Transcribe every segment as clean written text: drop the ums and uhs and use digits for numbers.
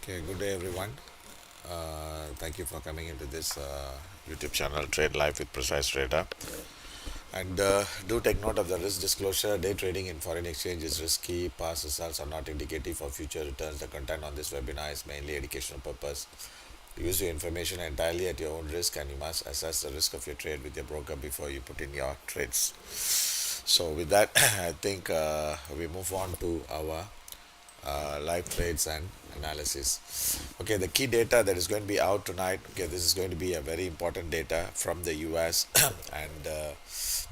Okay, good day everyone. Thank you for coming into this YouTube channel, Trade Life with Precise Trader. And do take note of the risk disclosure. Day trading in foreign exchange is risky. Past results are not indicative of future returns. The content on this webinar is mainly educational purpose. Use your information entirely at your own risk, and you must assess the risk of your trade with your broker before you put in your trades. So, with that, I think we move on to our live trades and analysis. Okay, the key data that is going to be out tonight. Okay, this is going to be a very important data from the US, and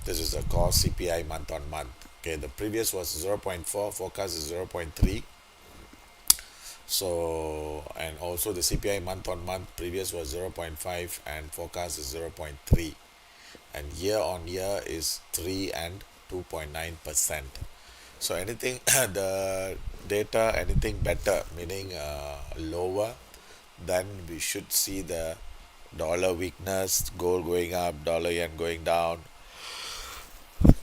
this is a core CPI month on month. Okay, the previous was 0. 0.4, forecast is 0. 0.3. So, and also the CPI month on month, previous was 0. 0.5 and forecast is 0. 0.3, and year on year is 3 and 2.9%. So anything the data anything better, meaning lower, then we should see the dollar weakness, gold going up, dollar yen going down.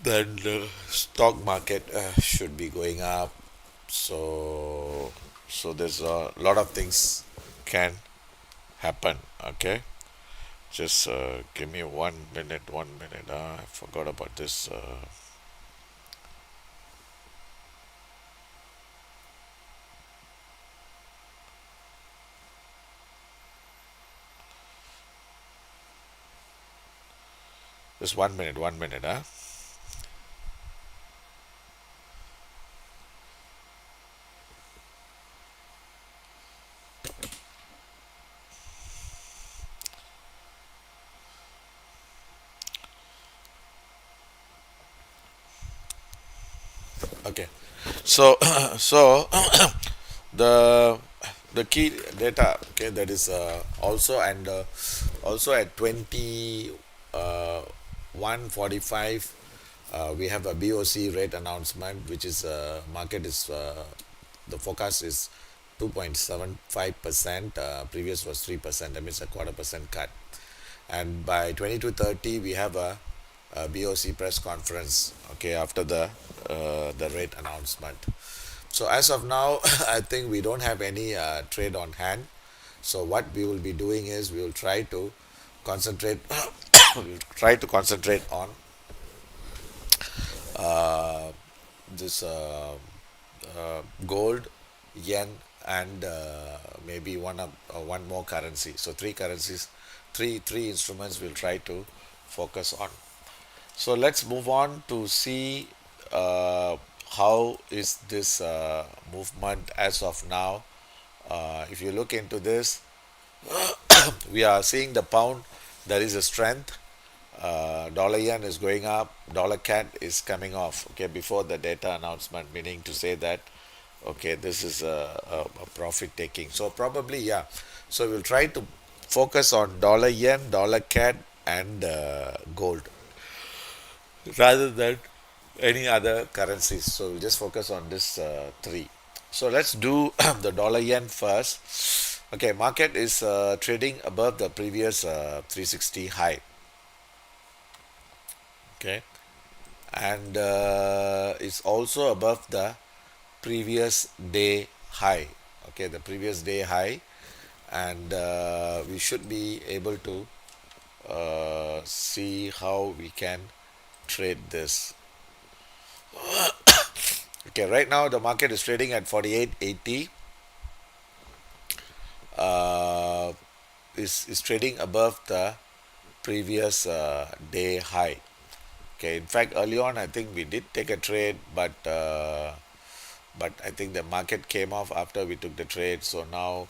Then the stock market should be going up. So there's a lot of things can happen. Okay, just give me 1 minute. 1 minute. I forgot about this. Just 1 minute. 1 minute. Okay. So so the the key data, okay, that is also, and also at 20 1:45 we have a BOC rate announcement, which is market is the forecast is 2.75%. Previous was 3%, that means a quarter percent cut. And by 22:30 we have a BOC press conference, okay, after the rate announcement. So as of now, I think we don't have any trade on hand. So what we will be doing is we will try to concentrate we'll try to concentrate on uh, this gold, yen, and maybe one more currency. So three currencies, three instruments we'll try to focus on. So let's move on to see how is this movement as of now. If you look into this, we are seeing the pound. There is a strength. Dollar yen is going up. Dollar cat is coming off. Okay, before the data announcement, meaning to say that okay, this is a profit taking. So probably, yeah. So we'll try to focus on dollar yen, dollar cat, and gold, rather than any other currencies. So we'll just focus on this three. So let's do the dollar yen first. Okay, market is trading above the previous 360 high. Okay, and it's also above the previous day high. Okay, the previous day high, and we should be able to see how we can trade this. Okay, right now the market is trading at 48.80. Uh, is trading above the previous day high. Okay, in fact, early on, I think we did take a trade, but I think the market came off after we took the trade. So now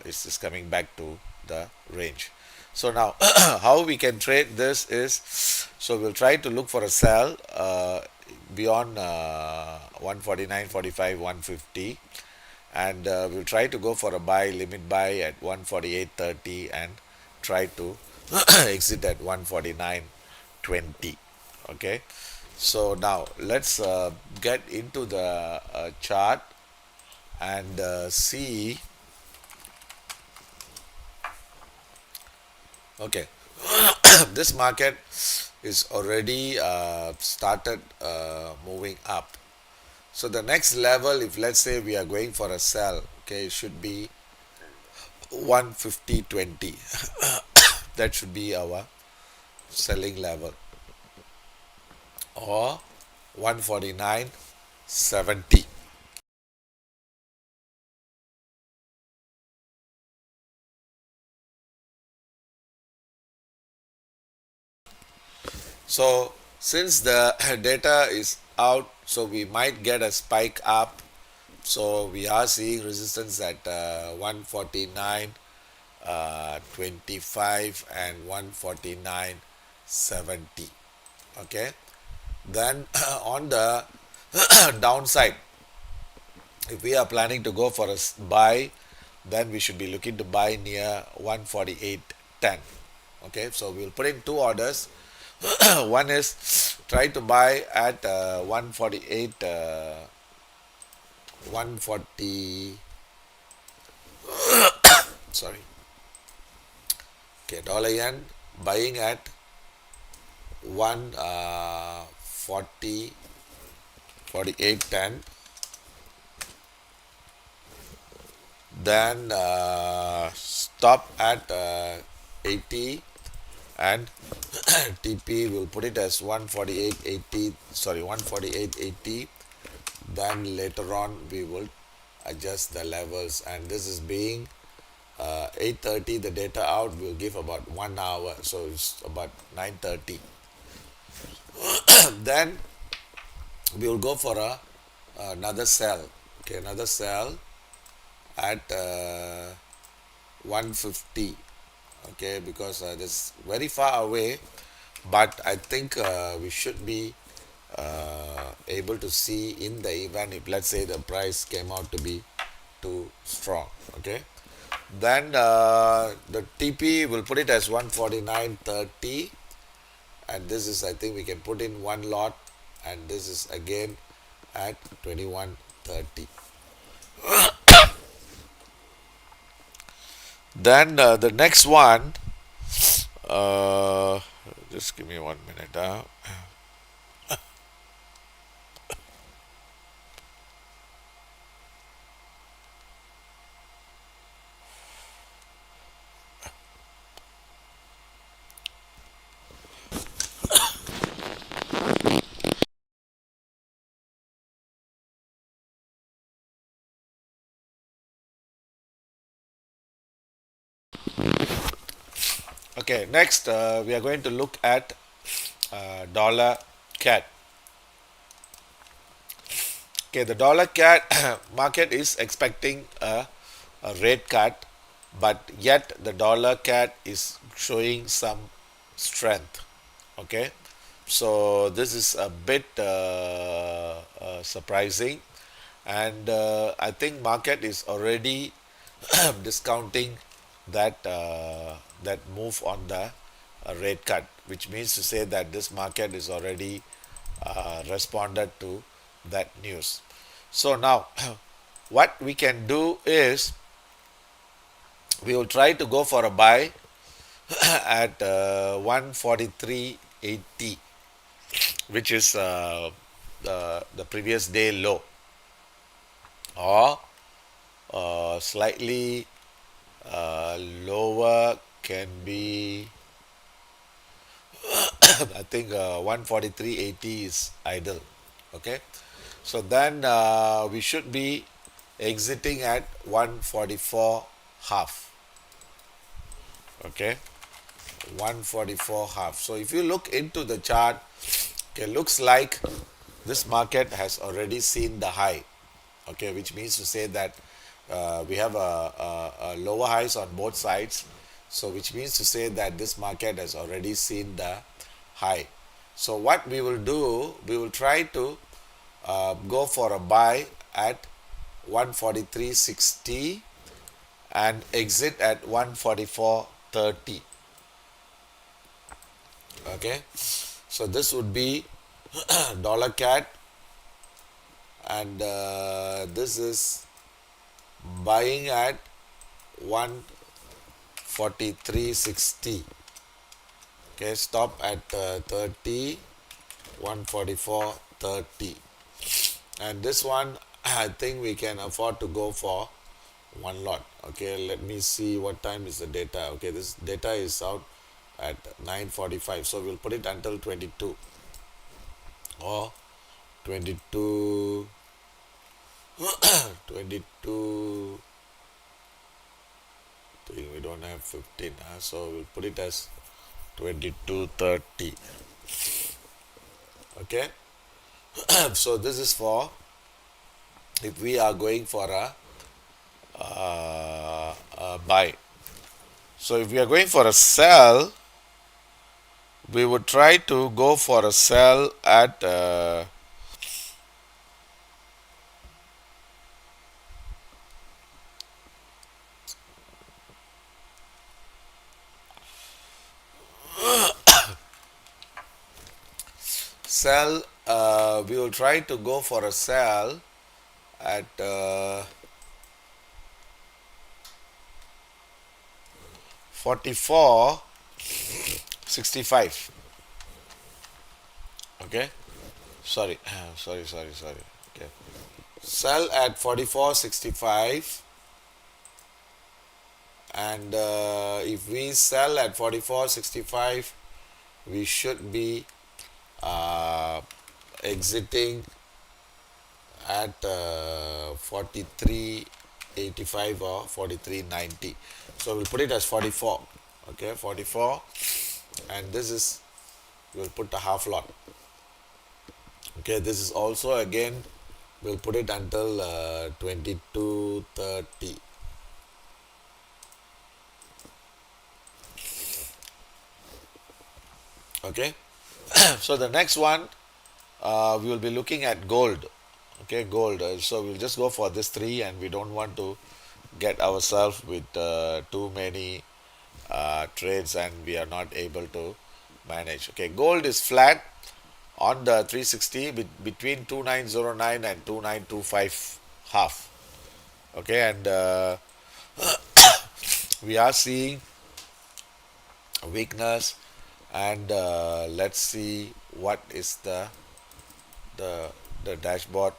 it's coming back to the range. So now, how we can trade this is, so we'll try to look for a sell beyond 149.45, 150, and we'll try to go for a buy, limit buy at 148.30, and try to exit at 149.20. Okay, so now let's get into the chart and see. Okay, this market is already started moving up. So the next level, if let's say we are going for a sell, Okay, it should be 150.20. That should be our selling level, or 149.70. So since the data is out, so we might get a spike up. So we are seeing resistance at 149 25 and 149.70. Okay, then on the downside, if we are planning to go for a buy, then we should be looking to buy near 148.10. Okay, so we'll put in two orders. One is try to buy at 148, 140, sorry, okay, dollar yen, buying at 140, 48.10. Then stop at 80, and TP will put it as 148.80, sorry, 148.80. Then later on we will adjust the levels, and this is being 8:30. The data out will give about 1 hour, so it's about 9:30. Then we will go for another sell. Okay, another sell at 150. Okay, because this very far away, but I think we should be able to see in the event if, let's say, the price came out to be too strong. Okay, then the TP will put it as 149.30, and this is, I think we can put in one lot, and this is again at 21.30. Then the next one, uh, just give me 1 minute. Okay, next we are going to look at dollar cat. Okay, the dollar cat market is expecting a rate cut, but yet the dollar cat is showing some strength. Okay, so this is a bit surprising, and I think market is already discounting that move on the rate cut, which means to say that this market is already responded to that news. So now, what we can do is we will try to go for a buy at 143.80, which is the previous day low, or slightly lower can be I think 143.80 is idle. Okay, so then we should be exiting at 144 half. Okay, 144 half. So if you look into the chart, okay, looks like this market has already seen the high. Okay, which means to say that we have a lower highs on both sides, so which means to say that this market has already seen the high. So what we will do, we will try to go for a buy at 143.60 and exit at 144.30. Okay, so this would be dollar cat, and this is buying at 143.60. Okay, stop at 30, 144.30, and this one I think we can afford to go for one lot. Okay, let me see what time is the data. Okay, this data is out at 9:45, so we'll put it until 22 or 22 22. We don't have 15, so we'll put it as 22:30. Okay, so this is for if we are going for a buy. So if we are going for a sell, we would try to go for a sell at sell. We will try to go for a sell at 44.65. Okay, sorry, sorry. Okay, sell at 44.65, and if we sell at 44.65, we should be uh, exiting at 43.85 or 43.90. So we'll put it as 44. Okay, 44, and this is, we'll put a half lot. Okay, this is also again, we'll put it until 22:30. Okay, so the next one, we will be looking at gold. Okay, gold. So we'll just go for this three, and we don't want to get ourselves with too many trades, and we are not able to manage. Okay, gold is flat on the 360 between 2909 and 2925 half. Okay, and we are seeing weakness, and let's see what is the the dashboard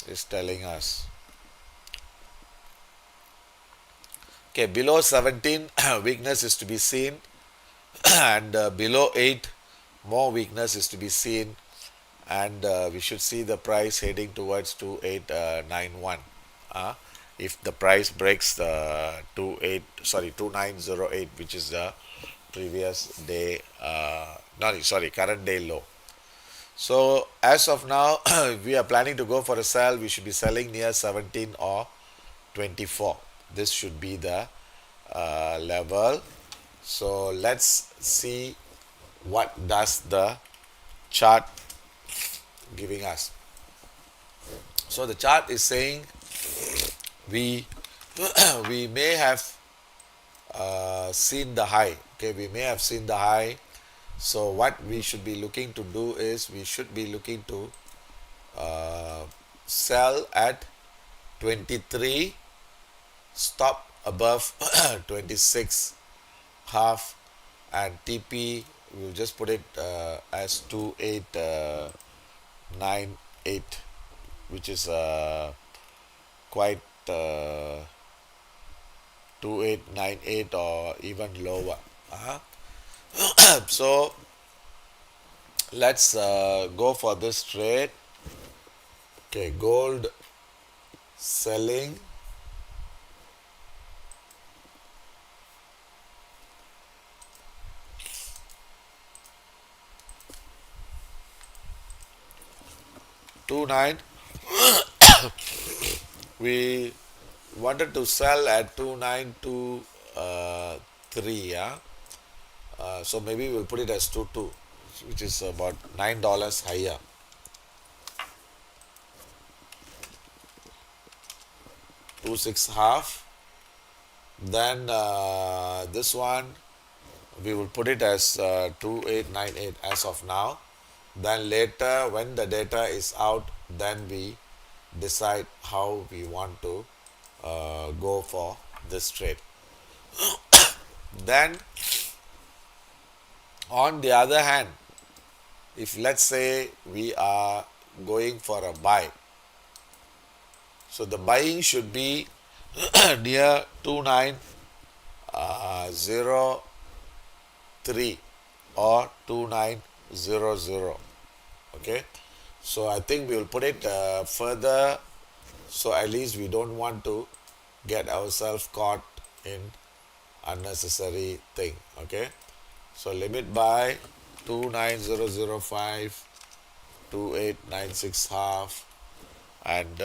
is telling us. Okay, below 17 weakness is to be seen, and below 8 more weakness is to be seen, and we should see the price heading towards 2891. If the price breaks the 2908, which is the previous day, no, sorry, current day low. So as of now, if we are planning to go for a sell, we should be selling near 17 or 24. This should be the level. So let's see what does the chart giving us. So the chart is saying we we may have seen the high. Okay, we may have seen the high. So what we should be looking to do is, we should be looking to sell at 23, stop above 26 half, and TP we'll just put it as 2898, which is quite 2898 or even lower. So let's go for this trade. Okay, gold selling. Two nine. We wanted to sell at 2923. Yeah. So maybe we'll put it as 22, which is about $9 higher. 26 half. Then this one we will put it as 2898 as of now. Then later, when the data is out, then we decide how we want to go for this trade. Then on the other hand, if let's say we are going for a buy, so the buying should be near 2903 or 2900. Okay, so I think we will put it further, so at least we don't want to get ourselves caught in unnecessary thing. Okay, so limit by 29005 2896 half, and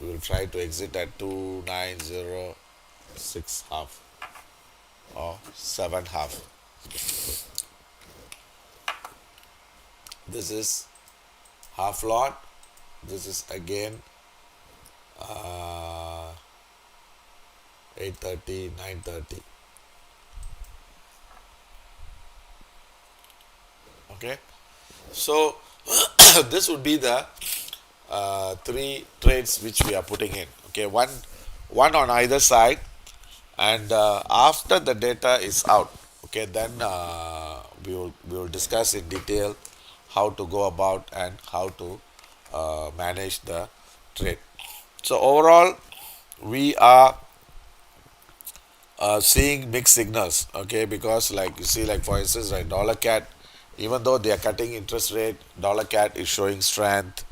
we will try to exit at 2906 half or 7 half. This is half lot. This is again uh, 830, 930. Okay, so this would be the three trades which we are putting in. Okay, one on either side, and after the data is out, okay, then we will discuss in detail how to go about and how to manage the trade. So overall, we are seeing mixed signals, okay, because like you see, like for instance, like dollar cat, even though they are cutting interest rate, dollar cat is showing strength,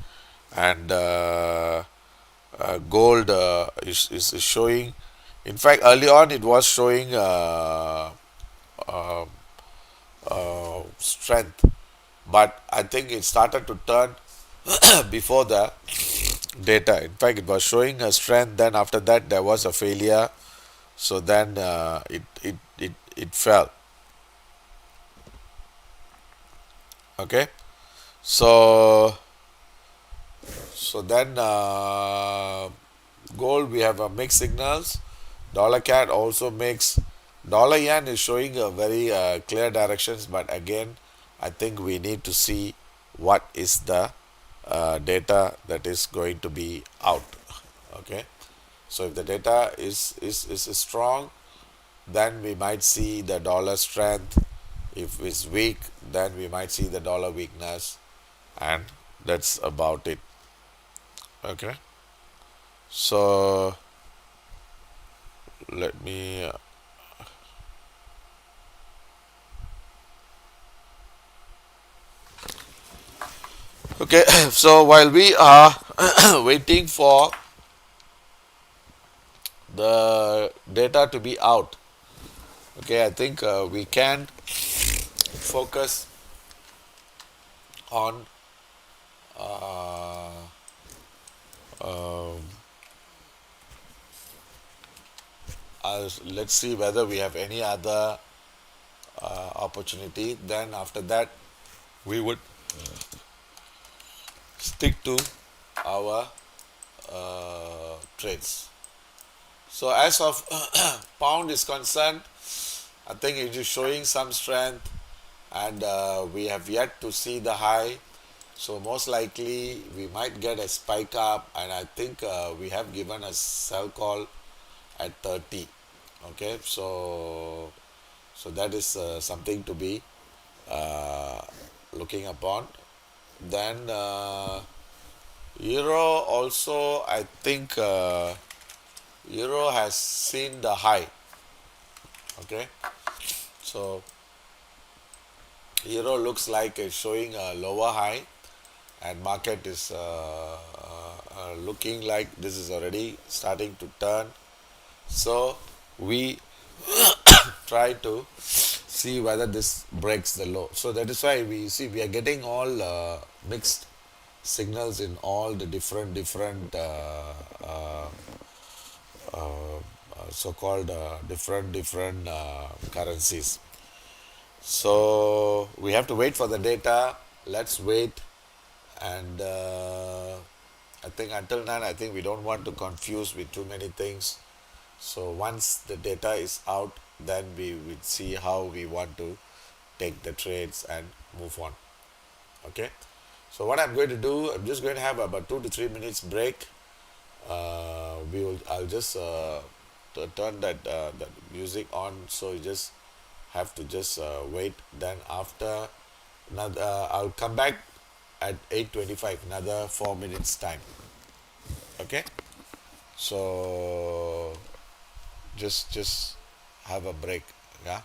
and gold is showing. In fact, early on it was showing strength, but I think it started to turn before the data. In fact, it was showing a strength. Then after that, there was a failure. So then it fell. Okay. So then gold, we have a mixed signals. Dollar cat also makes. Dollar yen is showing a very clear directions, but again, I think we need to see what is the data that is going to be out. Okay, so if the data is strong, then we might see the dollar strength. If it's weak, then we might see the dollar weakness, and that's about it. Okay, so let me okay. So while we are waiting for the data to be out, okay, I think we can focus on uh, um, let's see whether we have any other opportunity. Then after that, we would stick to our trades. So as of pound is concerned, I think it is showing some strength, and we have yet to see the high. So most likely we might get a spike up, and I think we have given a sell call at 30. Okay, so that is something to be uh, looking upon. Then euro also, I think euro has seen the high. Okay, so euro looks like it's showing a lower high, and market is looking like this is already starting to turn. So we try to see whether this breaks the low. So that is why we see we are getting all mixed signals in all the different so-called different currencies. So we have to wait for the data. Let's wait, and I think until then, I think we don't want to confuse with too many things. So once the data is out, then we will see how we want to take the trades and move on. Okay. So what I'm going to do, I'm just going to have about 2 to 3 minutes break. I'll just turn that music on. So you just have to just wait. Then after another, I'll come back at 8:25. Another 4 minutes time. Okay. So just have a break. Yeah.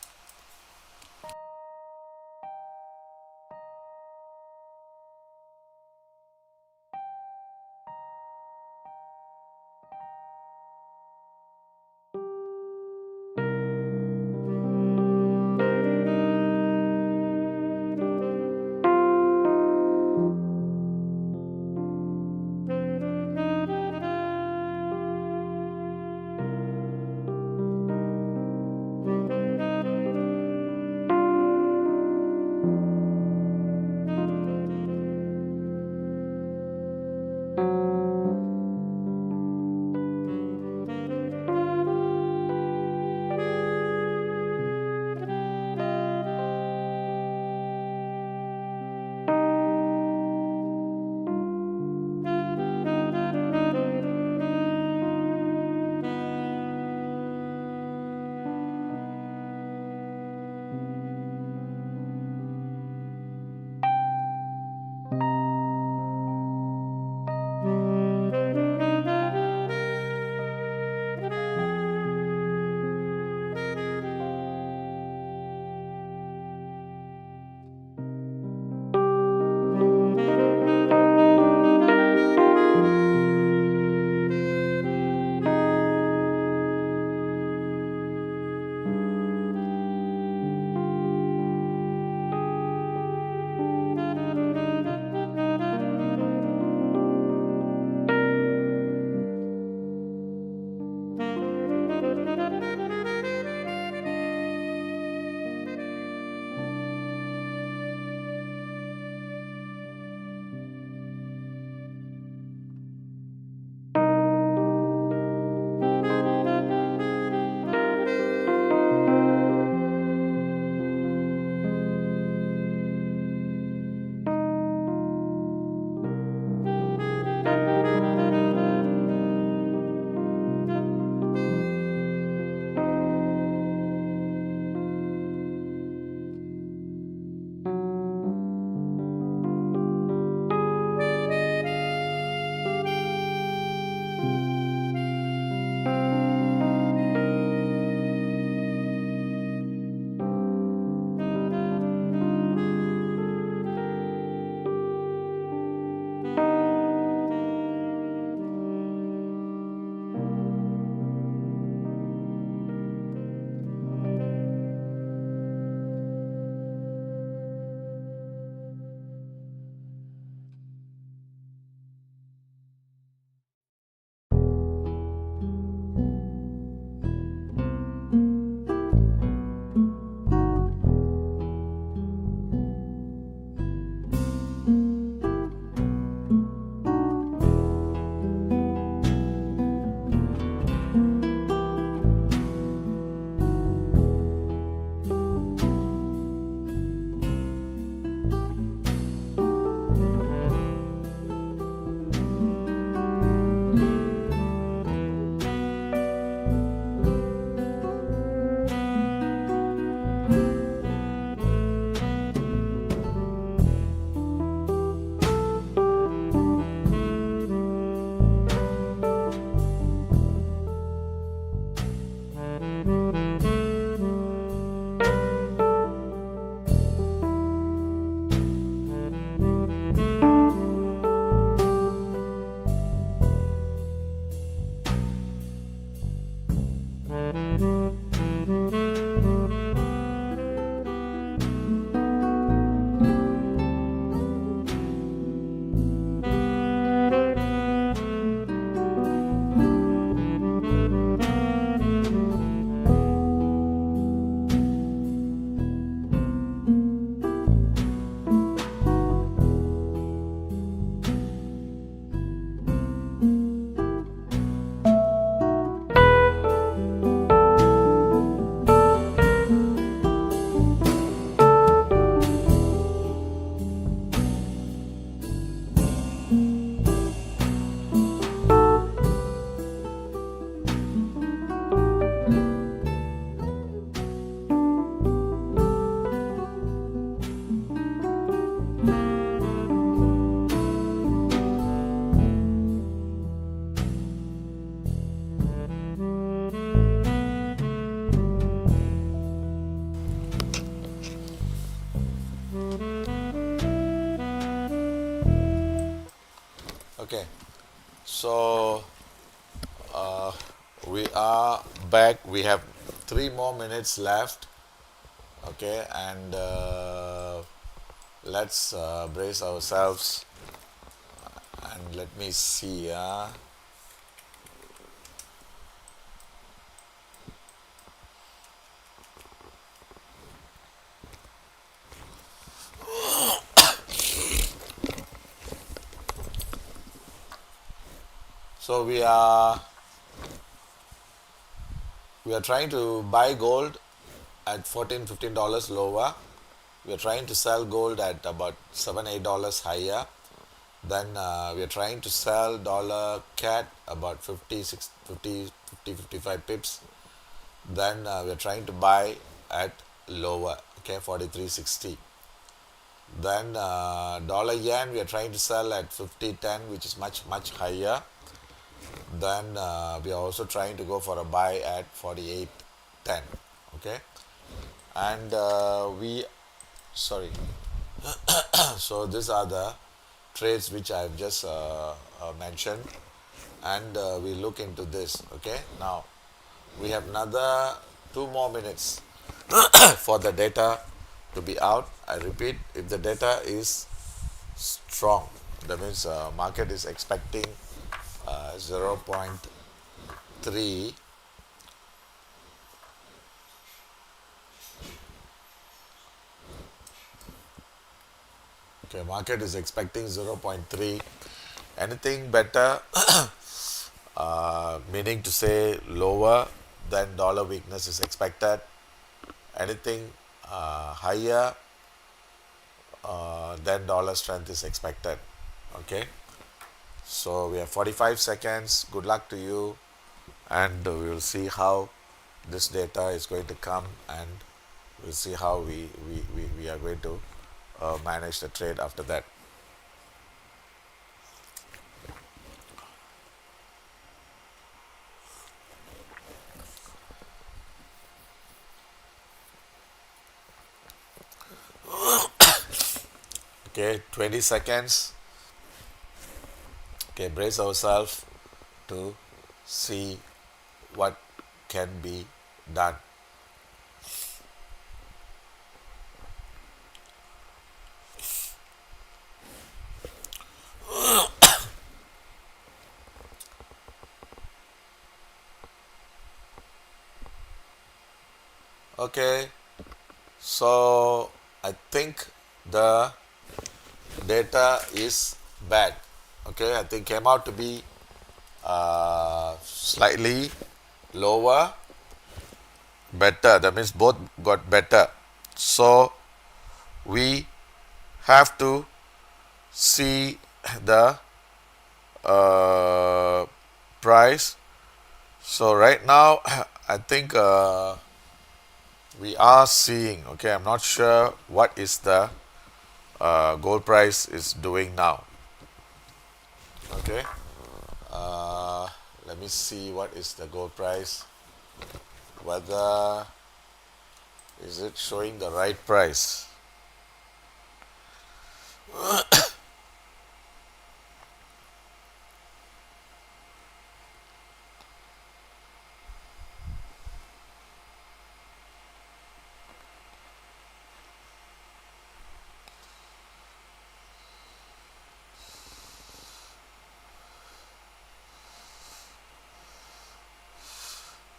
Okay, so we are back. We have 3 more minutes left. Okay, and let's brace ourselves and let me see. So we are trying to buy gold at 14 $15 lower. We are trying to sell gold at about $7 $8 higher. Then we are trying to sell dollar cat about 55 pips. Then we are trying to buy at lower, okay, 43.60. Then dollar yen we are trying to sell at 50.10, which is much higher. Then we are also trying to go for a buy at 48.10. Okay, and we sorry. So these are the trades which I've just mentioned, and we look into this. Okay, now we have another 2 more minutes for the data to be out. I repeat, if the data is strong, that means market is expecting zero point 0.3. Okay, market is expecting zero point 0.3. Anything better, meaning to say lower than dollar weakness is expected. Anything higher than dollar strength is expected. Okay, so we have 45 seconds. Good luck to you, and we will see how this data is going to come, and we'll see how we are going to manage the trade after that. Okay, 20 seconds. Okay, brace ourselves to see what can be done. Okay, so I think the data is bad. Okay, I think came out to be slightly lower, better. That means both got better. So we have to see the uh, price. So right now, I think we are seeing. Okay, I'm not sure what is the gold price is doing now. Okay, let me see what is the gold price. Whether is it showing the right price?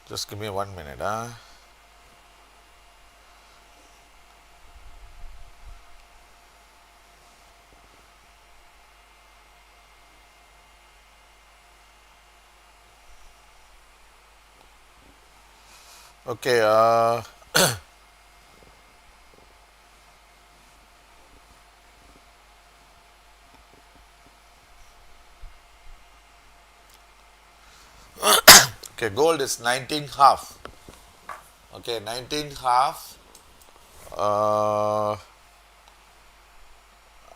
Just give me 1 minute. Okay. Okay. Gold is 19 half. Okay, 19 half. Uh,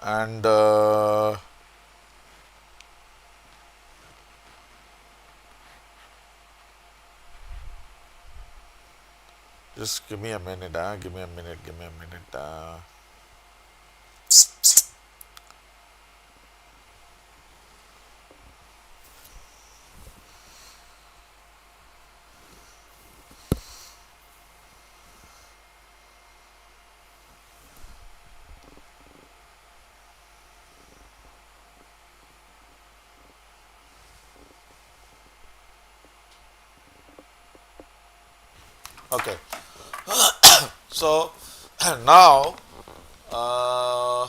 and just give me a minute. Give me a minute. Give me a minute. Okay, so now uh,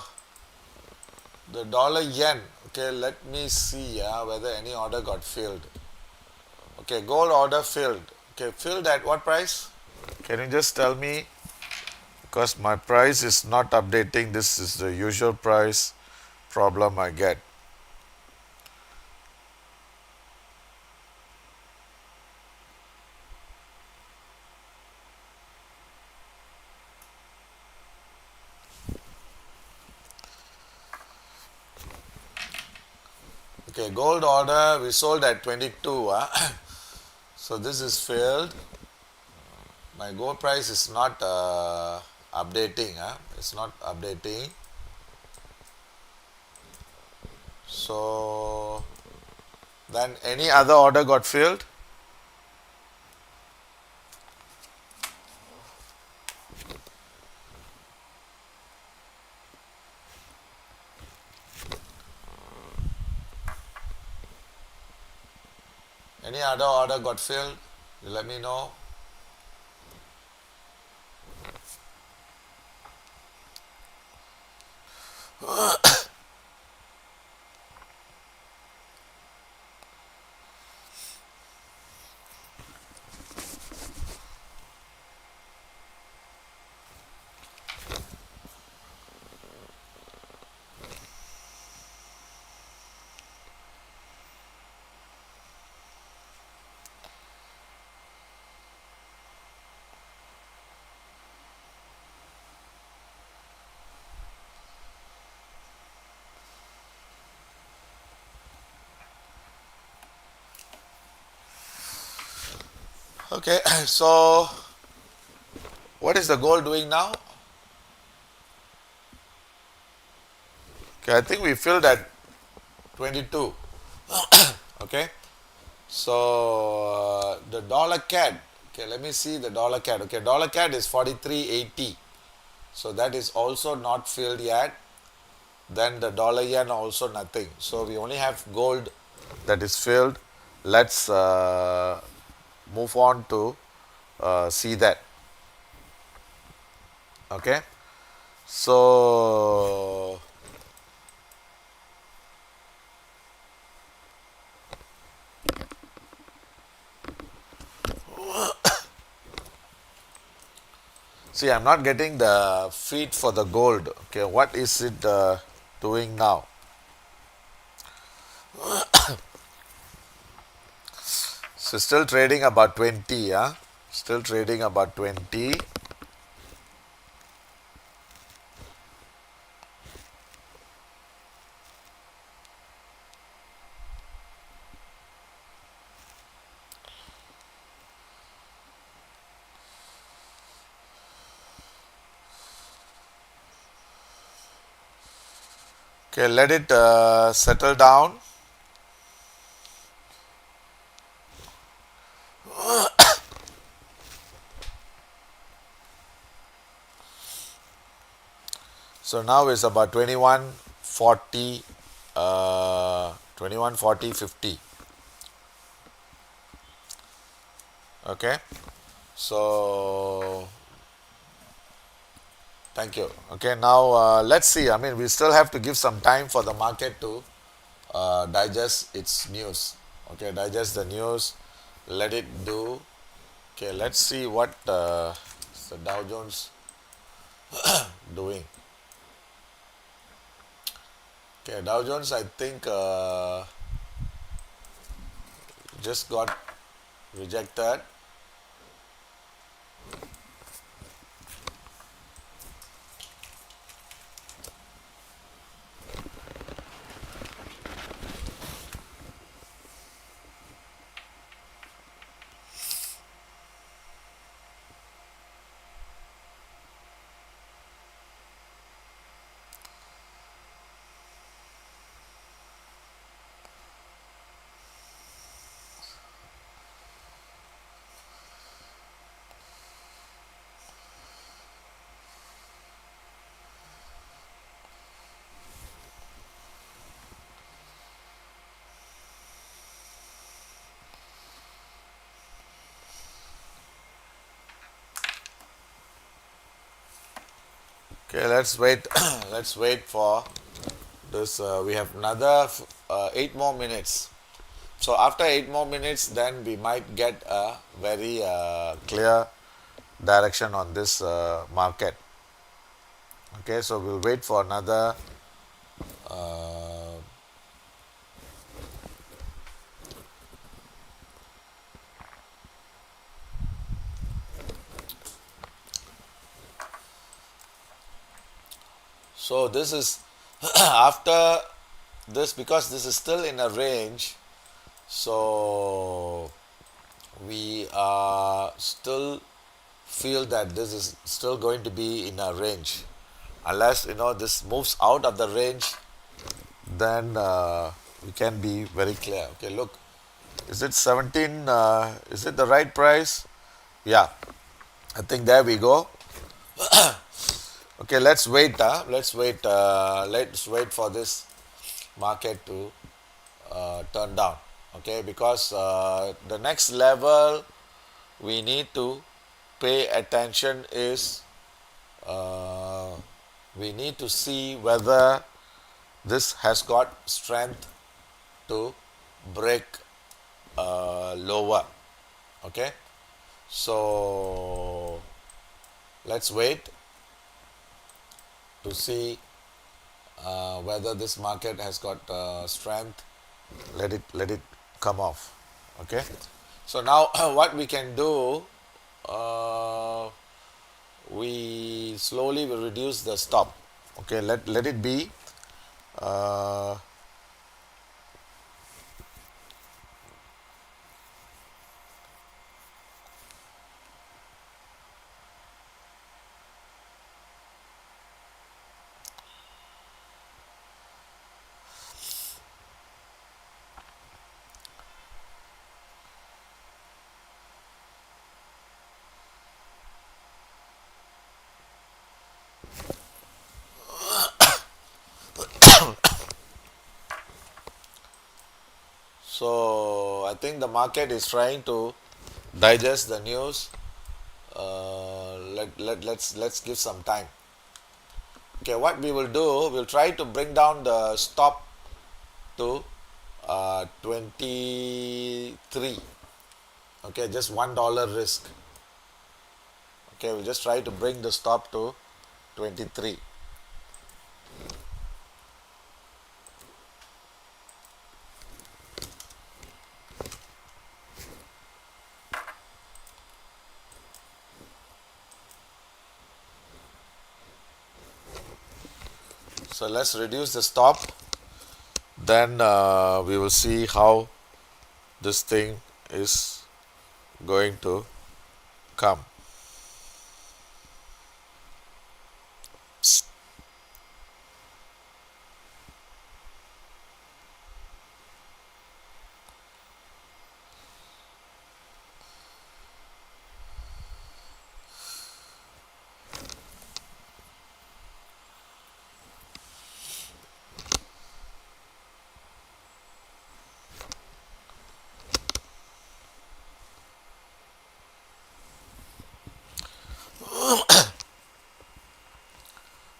the dollar yen. Okay, let me see whether any order got filled. Okay, gold order filled. Okay, filled at what price? Can you just tell me? Because my price is not updating. This is the usual price problem I get. Okay, gold order we sold at 22. So this is filled. My gold price is not updating. It's not updating. So then any other order got filled? Any other order got filled? You let me know. Okay, so what is the gold doing now? Okay, I think we filled at 22. Okay, so the dollar CAD. Okay, let me see the dollar CAD. Okay, dollar CAD is 43.80. So that is also not filled yet. Then the dollar yen also nothing. So we only have gold that is filled. Let's move on to see that. Okay, so see, I'm not getting the feed for the gold. Okay, what is it doing now? So still trading about 20, still trading about 20. Okay, let it settle down. So now it's about 2140, 2140.50. Okay, so thank you. Okay, now let's see. I mean, we still have to give some time for the market to digest its news. Okay, digest the news, let it do. Okay, let's see what is the Dow Jones doing. Okay, Dow Jones, I think just got rejected. Okay, let's wait. Let's wait for this. We have another 8 more minutes. So after 8 more minutes, then we might get a very clear direction on this market. Okay, so we'll wait for another. Uh, so this is after this, because this is still in a range. So we still feel that this is still going to be in a range, unless this moves out of the range, then we can be very clear. Okay, look, is it 17? Is it the right price? Yeah, I think there we go. Okay, let's wait. Let's wait. Let's wait for this market to turn down. Okay, because the next level we need to pay attention is uh, we need to see whether this has got strength to break lower. Okay, so let's wait to see whether this market has got strength. Let it come off. Okay, so now what we can do, uh, we slowly will reduce the stop. Okay, let it be. uh, so I think the market is trying to digest the news. Let's give some time. Okay, what we will do, we'll try to bring down the stop to 23. Okay, just $1 risk. Okay, we'll just try to bring the stop to 23. So let's reduce the stop, then we will see how this thing is going to come.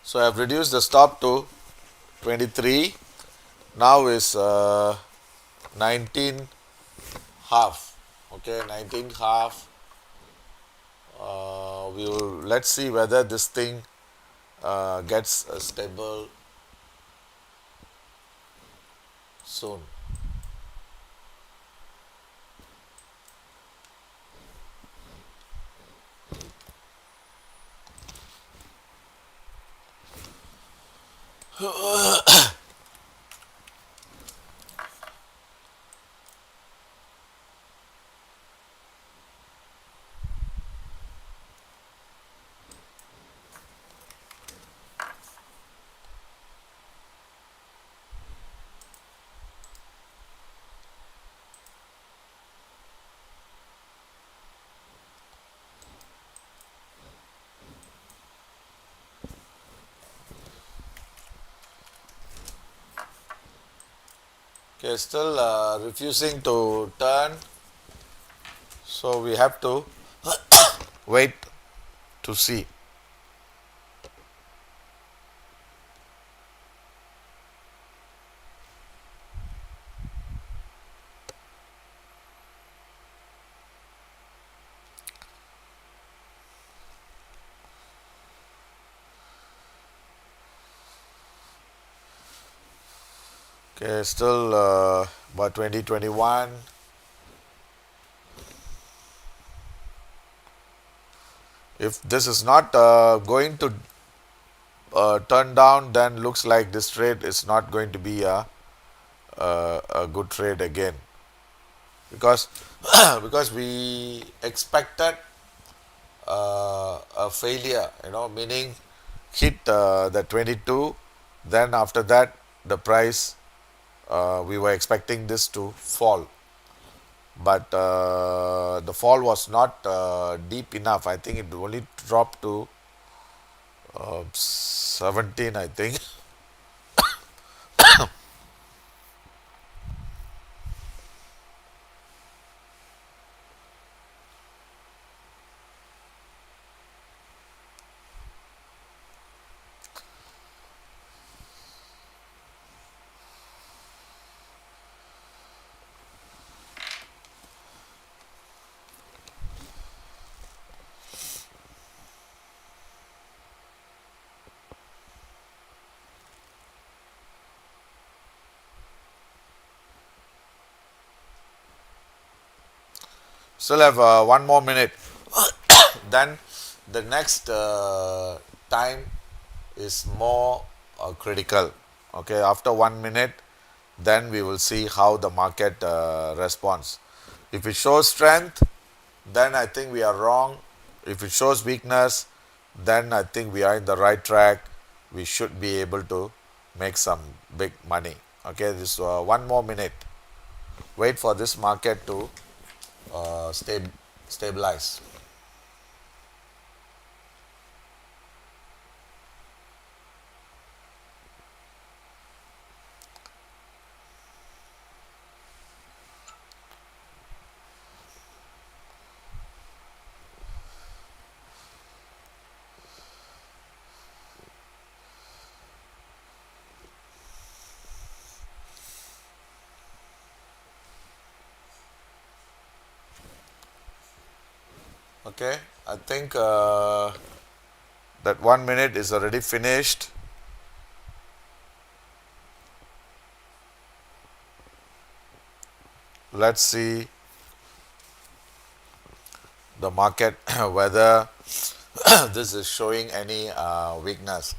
So I've reduced the stop to 23. Now is 19 half. Okay, 19 half. We will let's see whether this thing gets stable soon. Okay, still refusing to turn. So we have to wait to see. Okay, still about 2021. If this is not going to turn down, then looks like this trade is not going to be a good trade again, because because we expected a failure, meaning hit the 22, then after that the price, we were expecting this to fall, but the fall was not deep enough. I think it only dropped to 17, I think. Still have 1 more minute. Then the next time is more critical. Okay, after 1 minute, then we will see how the market responds. If it shows strength, then I think we are wrong. If it shows weakness, then I think we are in the right track. We should be able to make some big money. Okay, this 1 more minute. Wait for this market to stabilize. Okay, I think that 1 minute is already finished. Let's see the market whether this is showing any weakness.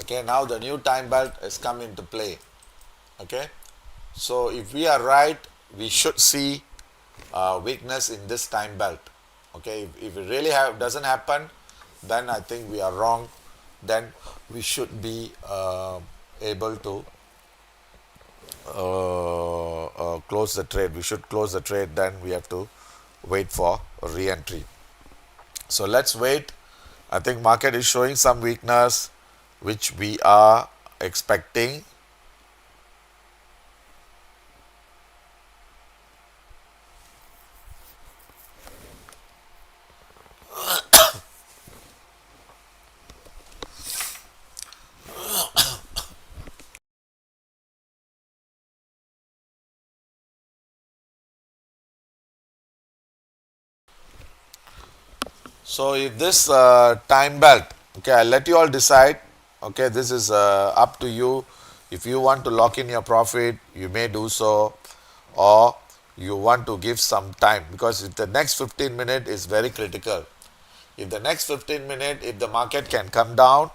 Okay, now the new time belt has come into play. Okay, so if we are right, we should see weakness in this time belt. Okay, if it really doesn't happen, then I think we are wrong. Then we should be able to close the trade. We should close the trade. Then we have to wait for re-entry. So let's wait. I think market is showing some weakness, which we are expecting. So if this time belt, okay, I'll let you all decide. Okay, this is up to you. If you want to lock in your profit, you may do so, or you want to give some time, because if the next 15 minute is very critical. If the next 15 minute, if the market can come down,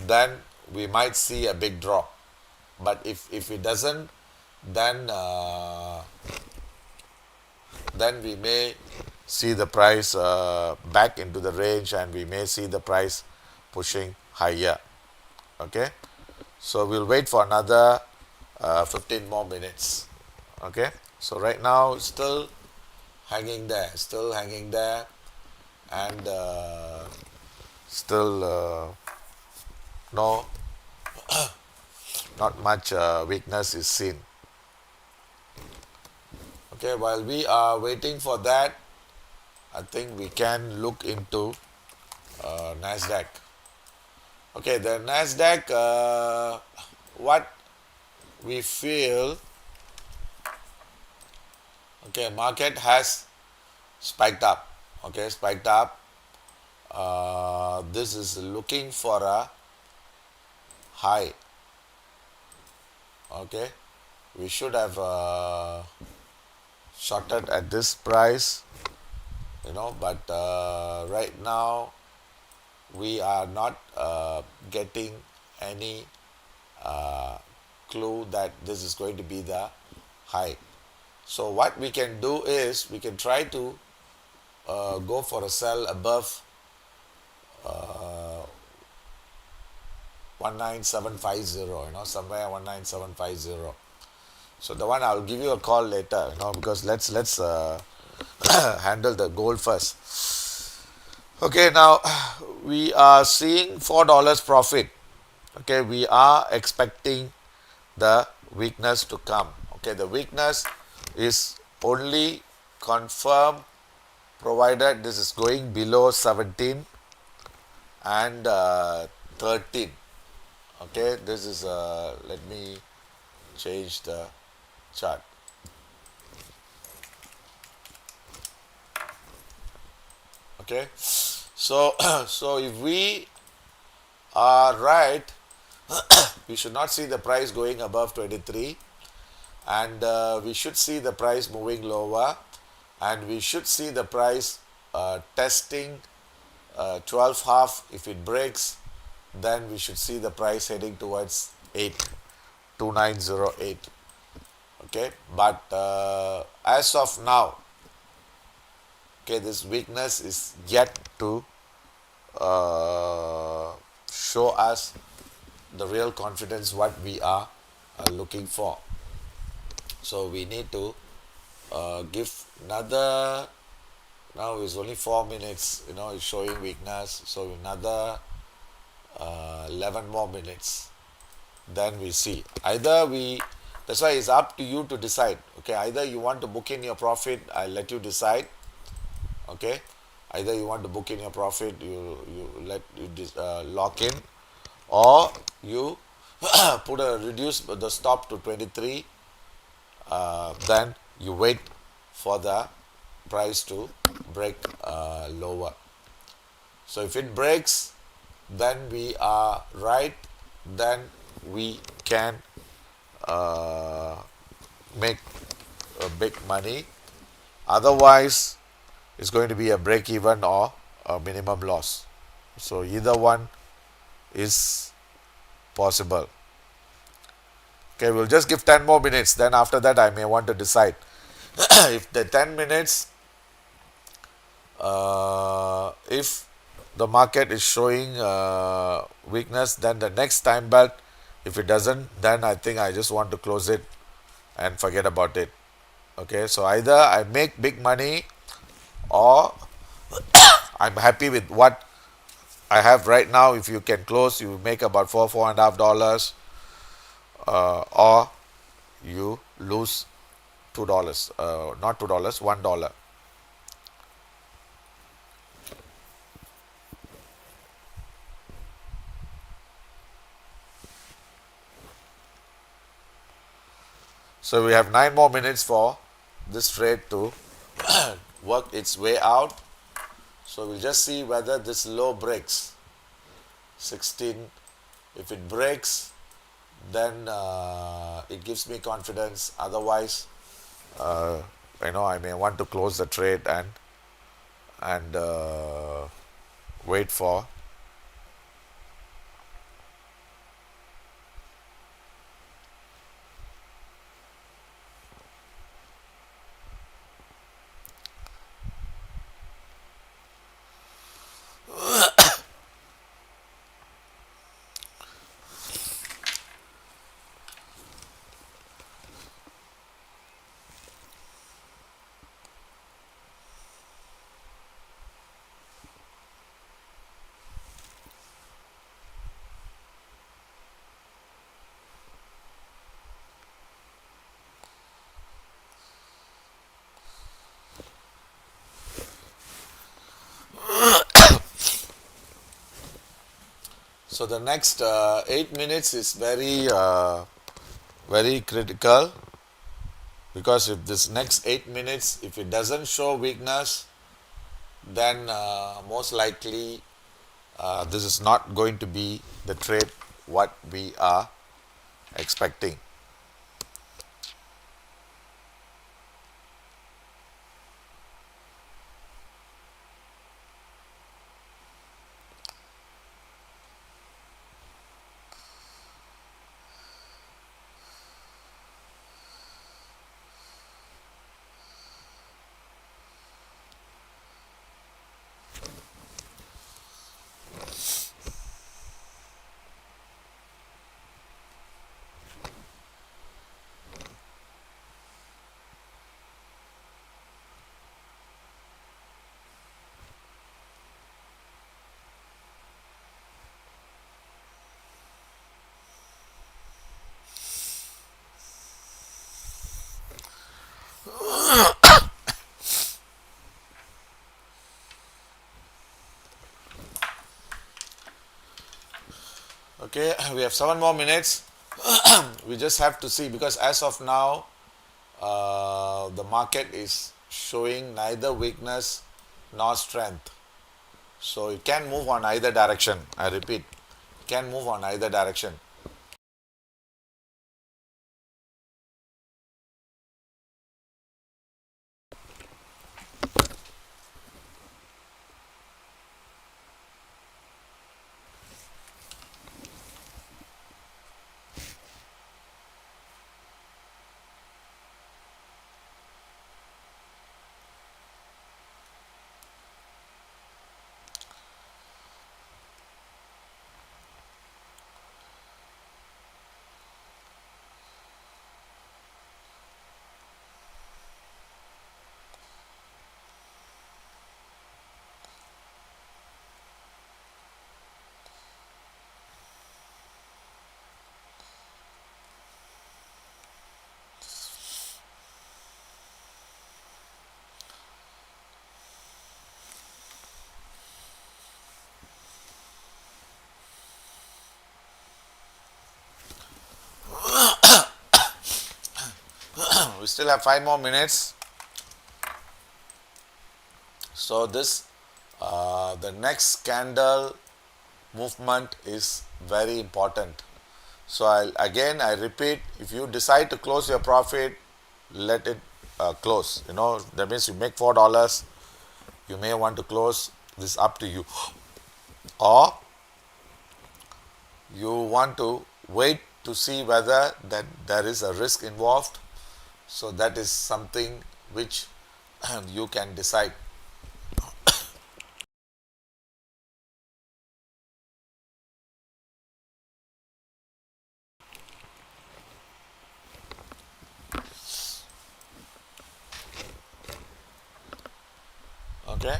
then we might see a big drop. But if it doesn't, then then we may see the price back into the range, and we may see the price pushing higher. Okay, so we'll wait for another 15 more minutes. Okay, so right now still hanging there, and still no, not much weakness is seen. Okay, while we are waiting for that, I think we can look into Nasdaq. Okay, the Nasdaq, what we feel, okay, market has spiked up. Okay, spiked up. This is looking for a high. Okay, we should have shorted at this price, but right now we are not getting any clue that this is going to be the high. So what we can do is we can try to go for a sell above 19750, somewhere 19750. So the one I'll give you a call later, because let's handle the gold first. Okay, now we are seeing $4 profit. Okay, we are expecting the weakness to come. Okay, the weakness is only confirmed provided this is going below 17 and 13. Okay, this is let me change the chart. Okay, so so if we are right, we should not see the price going above 23, and we should see the price moving lower, and we should see the price testing 12 half. If it breaks, then we should see the price heading towards 82908. Okay, but as of now, okay, this weakness is yet to show us the real confidence what we are looking for. So we need to give another. Now it's only 4 minutes. It's showing weakness. So another 11 more minutes. Then we see. That's why it's up to you to decide. Okay, either you want to book in your profit, I'll let you decide. Okay, either you want to book in your profit, lock in, or you reduce the stop to 23. Then you wait for the price to break lower. So if it breaks, then we are right. Then we can make a big money. Otherwise, it's going to be a break even or a minimum loss. So either one is possible. Okay, we'll just give 10 more minutes. Then after that, I may want to decide. If the 10 minutes, if the market is showing weakness, then the next time belt, if it doesn't, then I think I just want to close it and forget about it. Okay, so either I make big money, or I'm happy with what I have right now. If you can close, you make about $4.5, or you lose $2, not $2, $1. So we have 9 more minutes for this trade to work its way out. So we'll just see whether this low breaks 16. If it breaks, then it gives me confidence. Otherwise, I may want to close the trade and wait for. So the next 8 minutes is very critical, because if this next 8 minutes, if it doesn't show weakness, then most likely this is not going to be the trade what we are expecting. we have 7 more minutes. We just have to see, because as of now, the market is showing neither weakness nor strength. So it can move on either direction. I repeat, it can move on either direction. We still have 5 more minutes. So this, the next candle movement is very important. So I repeat, if you decide to close your profit, let it close. That means you make $4, you may want to close this, up to you, or you want to wait to see whether that there is a risk involved. So that is something which you can decide. Okay.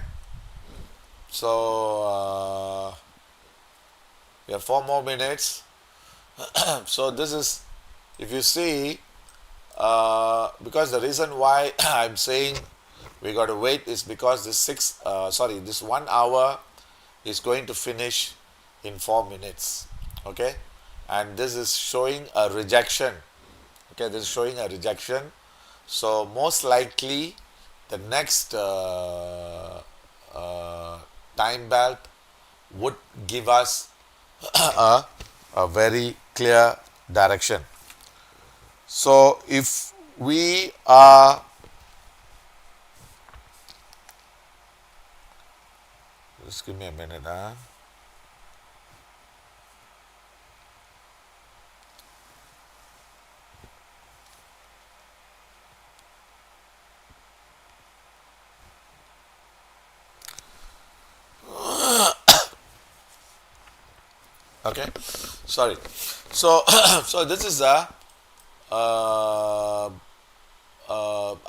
So we have 4 more minutes. So this is, if you see, because the reason why I'm saying we got to wait is because this 1 hour is going to finish in 4 minutes. Okay, and this is showing a rejection. Okay, this is showing a rejection. So most likely, the next time belt would give us a very clear direction. So if we are, just give me a minute, huh? Okay, sorry. So so this is a uh,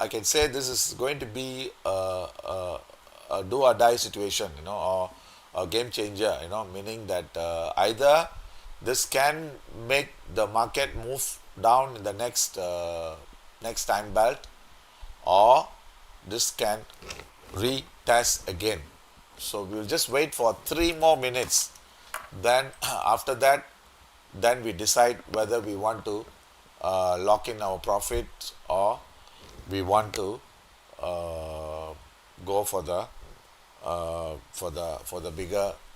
I can say this is going to be a do or die situation, or a game changer, meaning that either this can make the market move down in the next time belt, or this can retest again. So we'll just wait for 3 more minutes. Then after that, then we decide whether we want to lock in our profit, or we want to uh, go for the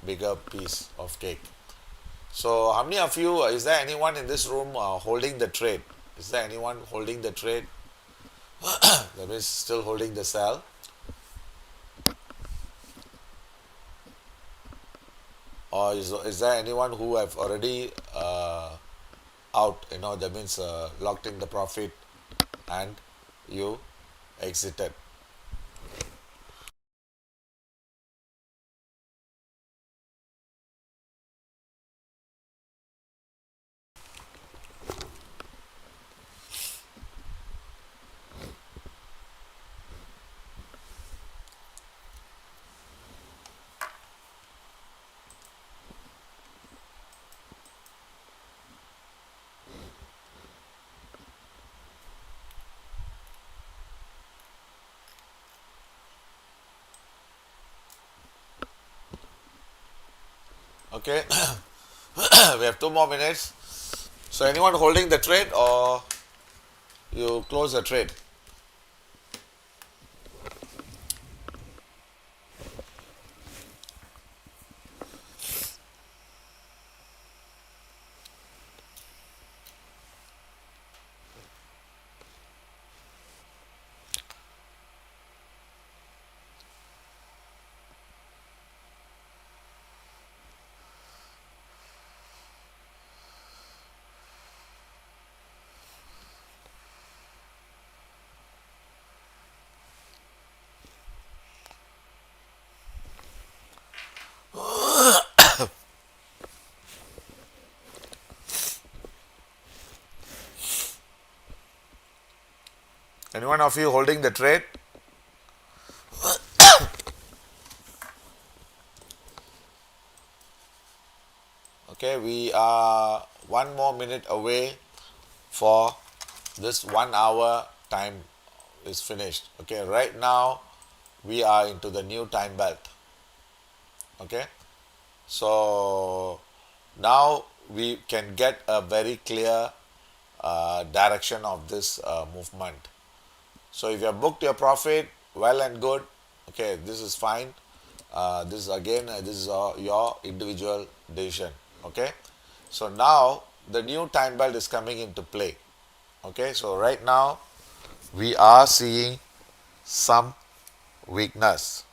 bigger piece of cake. So how many of you, is there anyone in this room holding the trade? Is there anyone holding the trade? That means still holding the sell. Or is there anyone who have already out, that means locked in the profit and you exited? Okay. We have 2 more minutes. So anyone holding the trade or you close the trade? Anyone of you holding the trade? Okay, we are 1 more minute away for this 1 hour time is finished. Okay, right now we are into the new time belt. Okay, so now we can get a very clear direction of this movement. So if you have booked your profit, well and good. Okay, this is fine. This is again, this is your individual decision. Okay, so now the new time belt is coming into play. Okay, so right now we are seeing some weakness.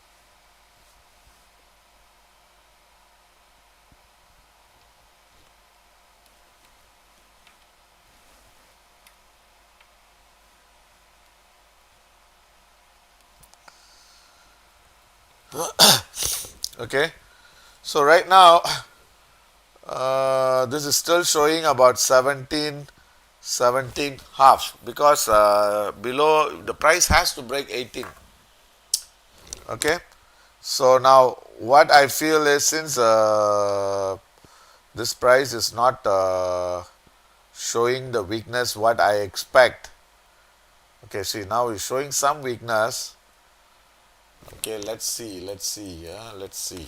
Okay, so right now this is still showing about 17 half because below the price has to break 18. Okay, so now what I feel is since this price is not showing the weakness what I expect. Okay, see now it's showing some weakness. Okay, let's see, yeah, let's see.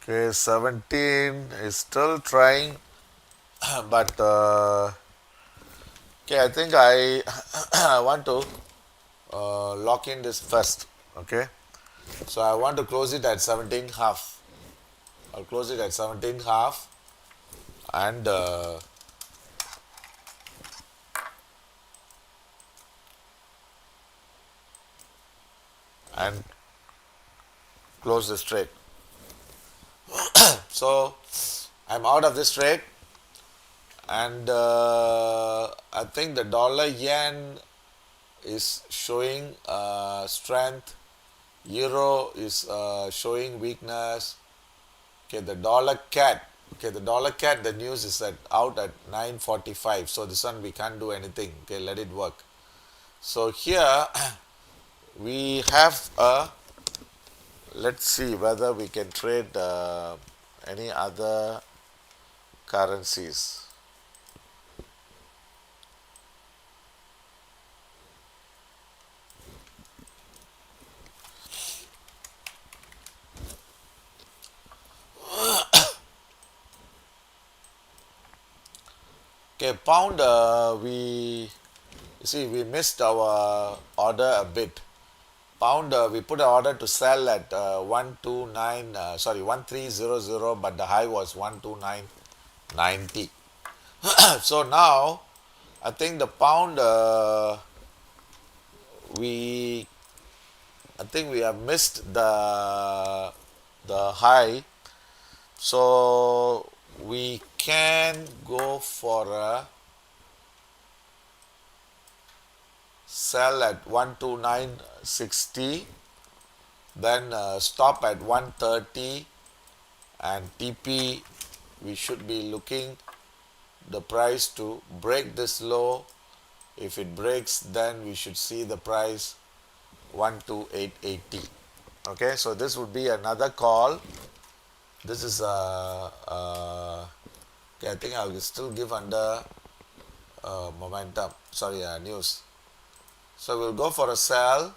Okay, 17 is still trying, but okay, I think I I want to lock in this first. Okay, so I want to close it at 17 half. I'll close it at 17 half and and close this trade. So I'm out of this trade, and I think the dollar yen is showing strength. Euro is showing weakness. Okay, the dollar cat. Okay, the dollar cat. The news is at out at 9:45. So this one we can't do anything. Okay, let it work. So here we have a. Let's see whether we can trade any other currencies. Okay, pound. We you see we missed our order a bit. Pound, we put an order to sell at 129, sorry, 1300, but the high was 129.90. So now, I think the pound, we, I think we have missed the high. So we can go for a sell at 129.60 then stop at 130, and TP we should be looking the price to break this low. If it breaks, then we should see the price 12880. Okay, so this would be another call. This is okay, I think I will still give under momentum, sorry, news. So we'll go for a sell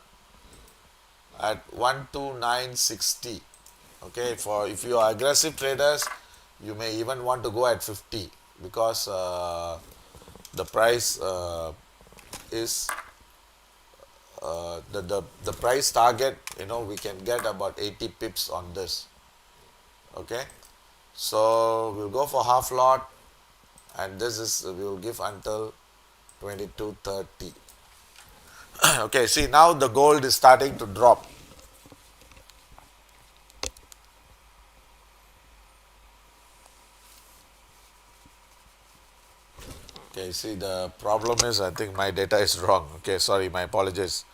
at 12960. Okay, for if you are aggressive traders, you may even want to go at 50, because the price is the price target, we can get about 80 pips on this. Okay, so we'll go for half lot, and this is we will give until 2230. Okay, see, now the gold is starting to drop. Okay, see, the problem is I think my data is wrong. Okay, sorry, my apologies.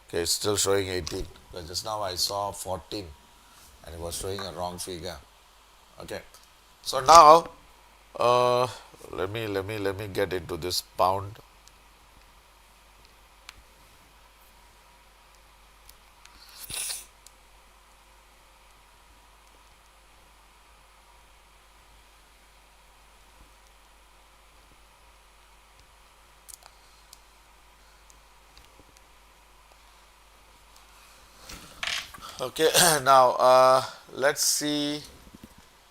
Okay, it's still showing 18, but just now I saw 14 and it was showing a wrong figure. Okay, so now uh, let me get into this pound. Okay, now let's see.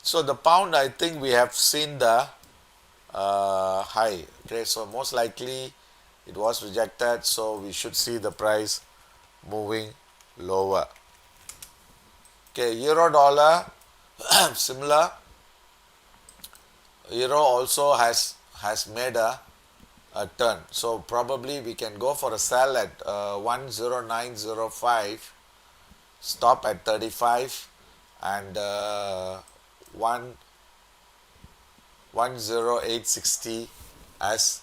So the pound, I think we have seen the high. Okay, so most likely it was rejected, so we should see the price moving lower. Okay, euro dollar similar. Euro also has made a turn, so probably we can go for a sell at 10905, stop at 35, and 10860 as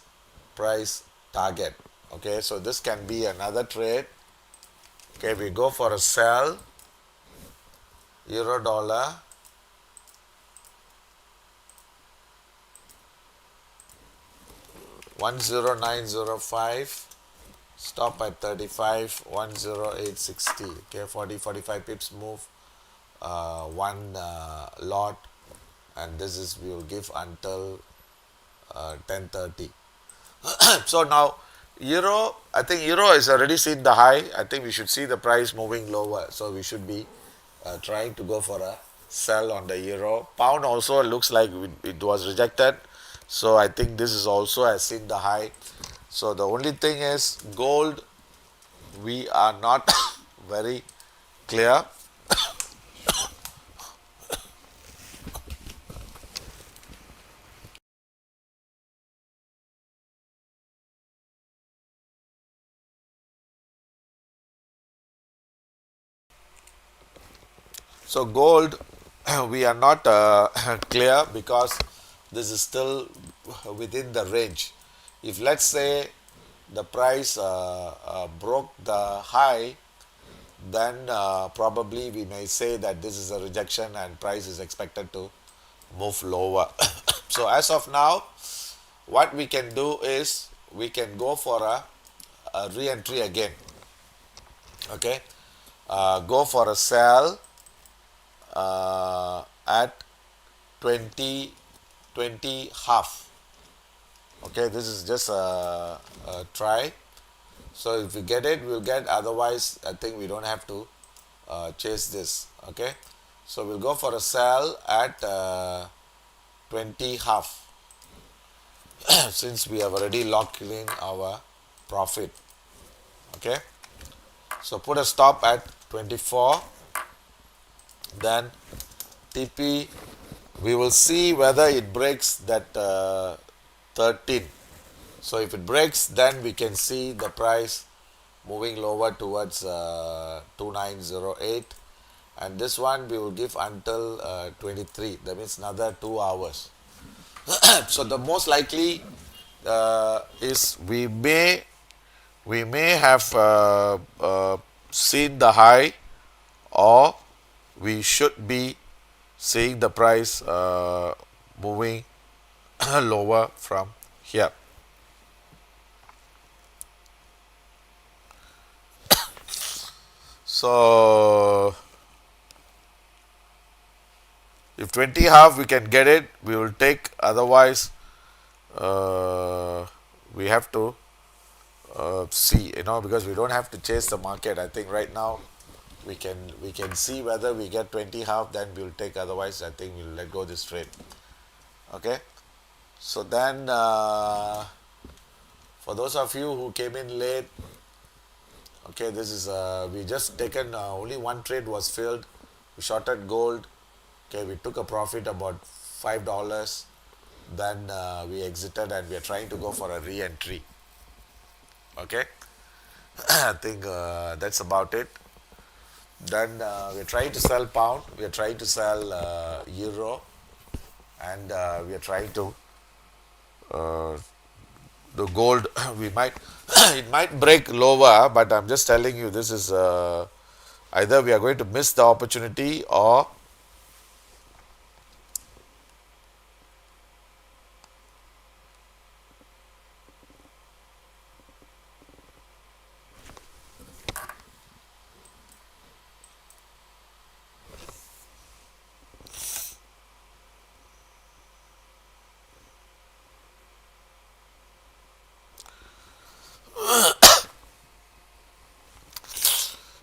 price target. Okay, so this can be another trade. Okay, we go for a sell euro dollar 10905, stop at 35, 10860. Okay, 45 pips move, one lot, and this is we will give until 1030. So now euro, I think euro has already seen the high. I think we should see the price moving lower, so we should be trying to go for a sell on the euro. Pound also looks like it was rejected, so I think this is also has seen the high. So the only thing is gold, we are not very clear. So gold, we are not clear, because this is still within the range. If let's say the price broke the high, then probably we may say that this is a rejection and price is expected to move lower. So as of now, what we can do is we can go for a re-entry again. Okay, go for a sell at 20 half. Okay, this is just a try. So if we get it, we'll get. Otherwise, I think we don't have to chase this. Okay, so we'll go for a sell at 20 half since we have already locked in our profit. Okay, so put a stop at 24. Then TP, we will see whether it breaks that 13. So if it breaks, then we can see the price moving lower towards 2908, and this one we will give until 23. That means another 2 hours. So the most likely is we may have seen the high or we should be seeing the price moving lower from here. So if 20 half we can get it, we will take. Otherwise, uh, we have to see, because we don't have to chase the market. I think right now we can see whether we get 20 half, then we'll take. Otherwise, I think we'll let go this trade. Okay. So then, for those of you who came in late, okay, this is we just taken only one trade was filled. We shorted gold. Okay, we took a profit about $5. Then we exited and we are trying to go for a re-entry. Okay, I think that's about it. Then we're trying to sell pound. We are trying to sell euro, and we are trying to the gold. We might it might break lower, but I'm just telling you this is either we are going to miss the opportunity or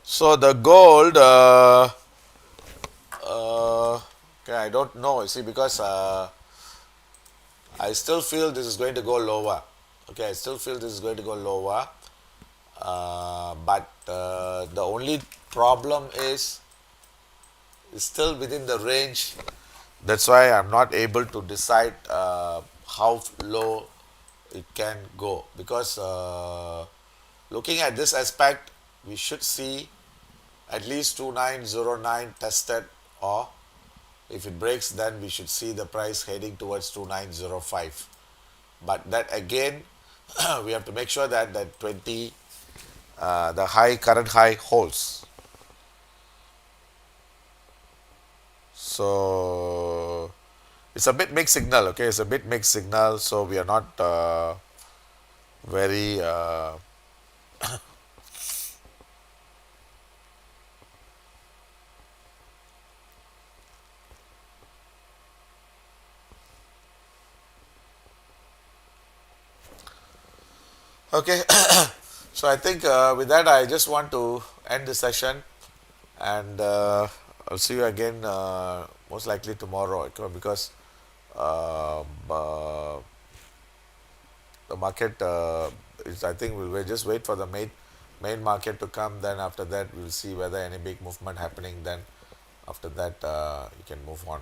so the gold. Okay, I don't know. You see, because I still feel this is going to go lower. Okay, I still feel this is going to go lower. But the only problem is it's still within the range. That's why I'm not able to decide how low it can go, because looking at this aspect, we should see at least 2909 tested, or if it breaks, then we should see the price heading towards 2905. But that again, we have to make sure that that 20, the current high holds. So it's a bit mixed signal. Okay, it's a bit mixed signal. So we are not very okay. So I think with that, I just want to end the session, and I'll see you again most likely tomorrow, okay, because the market is, I think we'll just wait for the main market to come. Then after that, we'll see whether any big movement happening. Then after that, you can move on.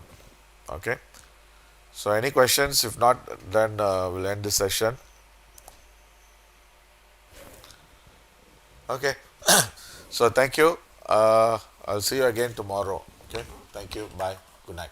Okay. So any questions? If not, then we'll end this session. Okay. So thank you. I'll see you again tomorrow. Okay. Thank you. Bye. Good night.